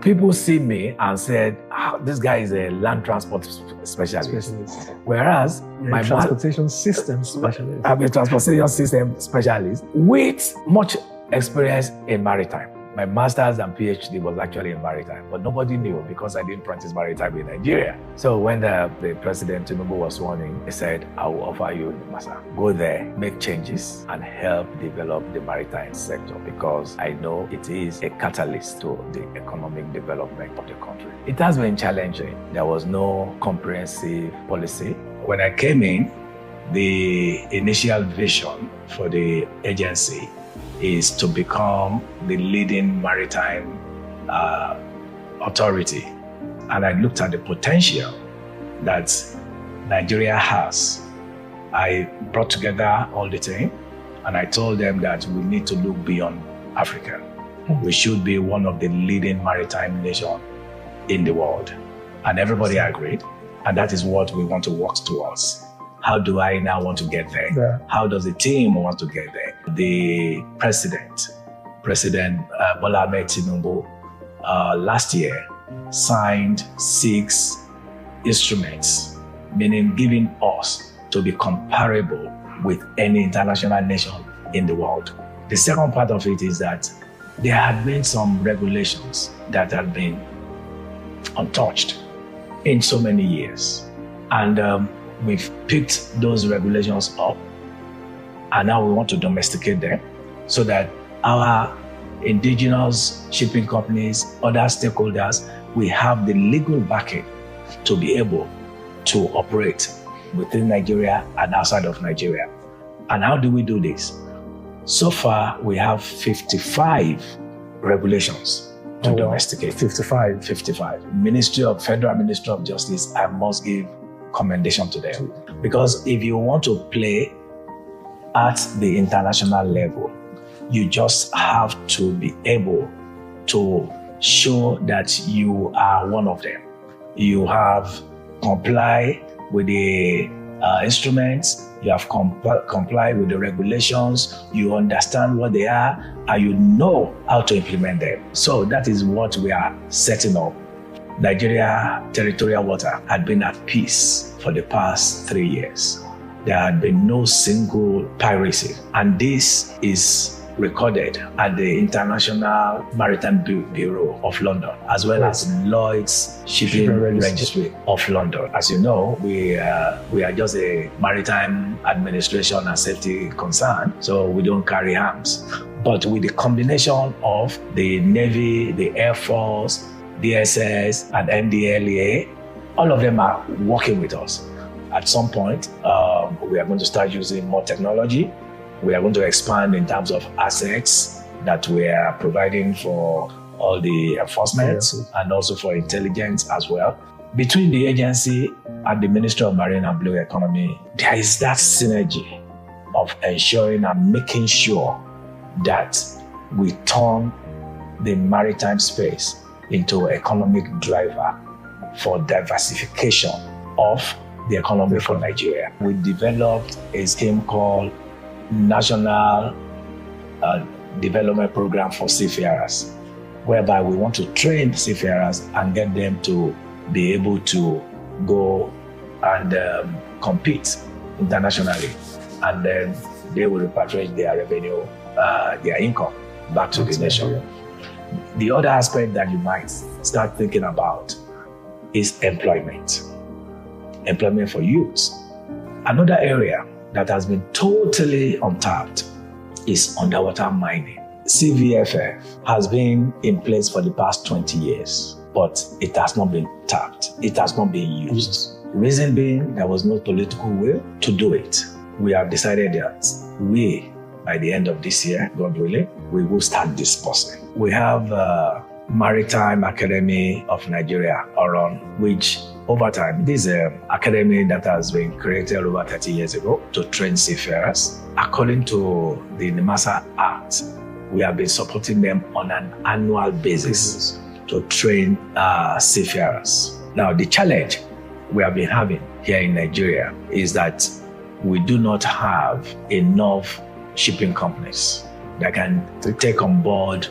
people see me and said, this guy is a land transport specialist. Whereas my transportation system specialist. I'm a transportation system specialist with much experience in maritime. My master's and PhD was actually in maritime, but nobody knew because I didn't practice maritime in Nigeria. So when the President Tinubu was sworn in, he said, I will offer you NIMASA. Go there, make changes, and help develop the maritime sector because I know it is a catalyst to the economic development of the country. It has been challenging. There was no comprehensive policy. When I came in, the initial vision for the agency is to become the leading maritime authority. And I looked at the potential that Nigeria has. I brought together all the team and I told them that we need to look beyond Africa. We should be one of the leading maritime nations in the world. And everybody agreed. And that is what we want to work towards. How do I now want to get there? Yeah. How does the team want to get there? The President Bola Ahmed Tinubu, last year signed 6 instruments, meaning giving us to be comparable with any international nation in the world. The second part of it is that there have been some regulations that have been untouched in so many years. And we've picked those regulations up and now we want to domesticate them so that our indigenous shipping companies, other stakeholders, we have the legal backing to be able to operate within Nigeria and outside of Nigeria. And how do we do this? So far, we have 55 regulations to domesticate. 55. Federal Ministry of Justice, I must give commendation to them. Because if you want to play at the international level, you just have to be able to show that you are one of them. You have complied with the instruments, you have complied with the regulations, you understand what they are, and you know how to implement them. So that is what we are setting up. Nigeria territorial water had been at peace for the past 3 years. There had been no single piracy, and this is recorded at the International Maritime Bureau of London, as well as Lloyd's Shipping Registry of London. As you know, we are just a maritime administration and safety concern, so we don't carry arms. But with the combination of the Navy, the Air Force, DSS, and NDLEA, all of them are working with us. At some point, we are going to start using more technology. We are going to expand in terms of assets that we are providing for all the enforcement and also for intelligence as well. Between the agency and the Ministry of Marine and Blue Economy, there is that synergy of ensuring and making sure that we turn the maritime space into economic driver for diversification of the economy for Nigeria. We developed a scheme called National Development Program for Seafarers, whereby we want to train seafarers and get them to be able to go and compete internationally, and then they will repatriate their revenue, their income back to the nation. The other aspect that you might start thinking about is employment for youths. Another area that has been totally untapped is underwater mining. CVFF has been in place for the past 20 years, but it has not been tapped. It has not been used. Reason being, there was no political will to do it. We have decided that by the end of this year, God willing, we will start dispersing. We have Maritime Academy of Nigeria, ORON, which over time, this is an academy that has been created over 30 years ago to train seafarers. According to the NIMASA Act, we have been supporting them on an annual basis to train seafarers. Now, the challenge we have been having here in Nigeria is that we do not have enough shipping companies that can take on board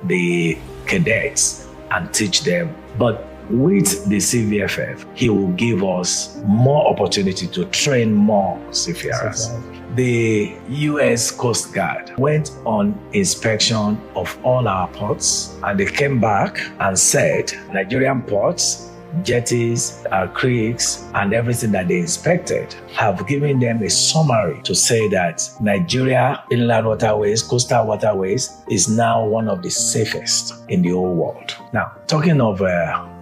the cadets and teach them. But with the CVFF, he will give us more opportunity to train more seafarers. The U.S. Coast Guard went on inspection of all our ports, and they came back and said Nigerian ports, jetties, creeks, and everything that they inspected have given them a summary to say that Nigeria inland waterways, coastal waterways is now one of the safest in the whole world. Now, talking of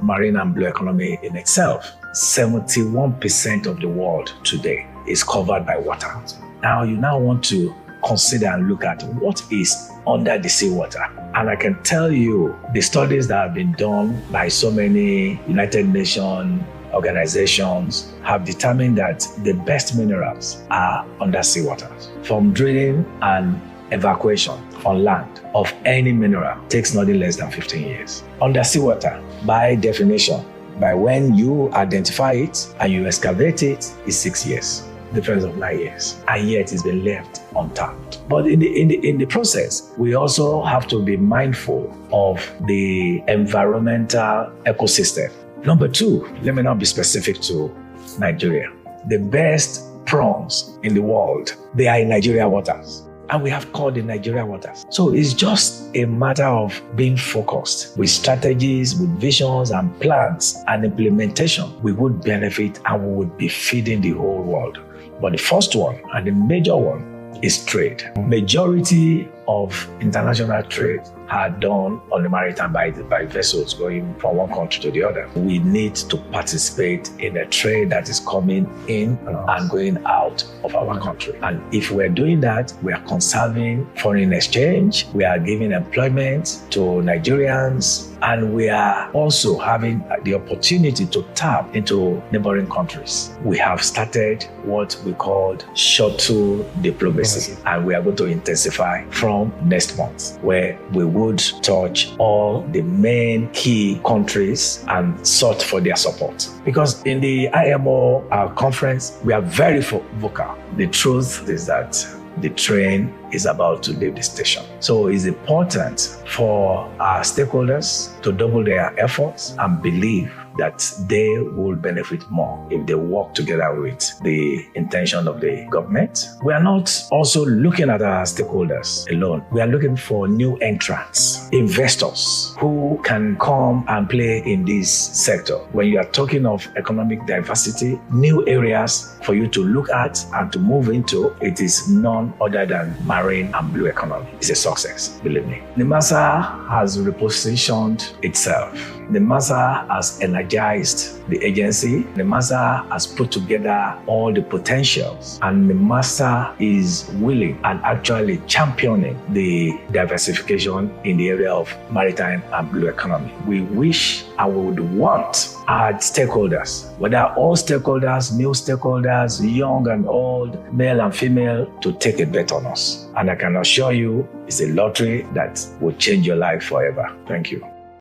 marine and blue economy in itself, 71% of the world today is covered by water. Now, you now want to consider and look at what is under the seawater. And I can tell you the studies that have been done by so many United Nations organizations have determined that the best minerals are under seawater. From drilling and evacuation on land of any mineral takes nothing less than 15 years. Under seawater, by definition, by when you identify it and you excavate it, is 6 years. Difference of 9 years, and yet it's been left untapped. But in the process, we also have to be mindful of the environmental ecosystem. Number two, let me not be specific to Nigeria. The best prawns in the world, they are in Nigeria waters. And we have called the Nigeria waters. So it's just a matter of being focused with strategies, with visions and plans and implementation. We would benefit and we would be feeding the whole world. But the first one and the major one is trade. Majority of international trade are done on the maritime by vessels going from one country to the other. We need to participate in a trade that is coming in and going out of our country. And if we're doing that, we are conserving foreign exchange, we are giving employment to Nigerians, and we are also having the opportunity to tap into neighboring countries. We have started what we called shuttle diplomacy, and we are going to intensify from next month, where we would touch all the main key countries and sought for their support. Because in the IMO conference, we are very vocal. The truth is that the train is about to leave the station. So it's important for our stakeholders to double their efforts and believe that they will benefit more if they work together with the intention of the government. We are not also looking at our stakeholders alone. We are looking for new entrants, investors who can come and play in this sector. When you are talking of economic diversity, new areas for you to look at and to move into, it is none other than marine and blue economy. It's a success, believe me. NIMASA has repositioned itself. NIMASA has energized the agency. NIMASA has put together all the potentials, and NIMASA is willing and actually championing the diversification in the area of maritime and blue economy. We wish and we would want our stakeholders, whether all stakeholders, new stakeholders, young and old, male and female, to take a bet on us. And I can assure you, it's a lottery that will change your life forever. Thank you.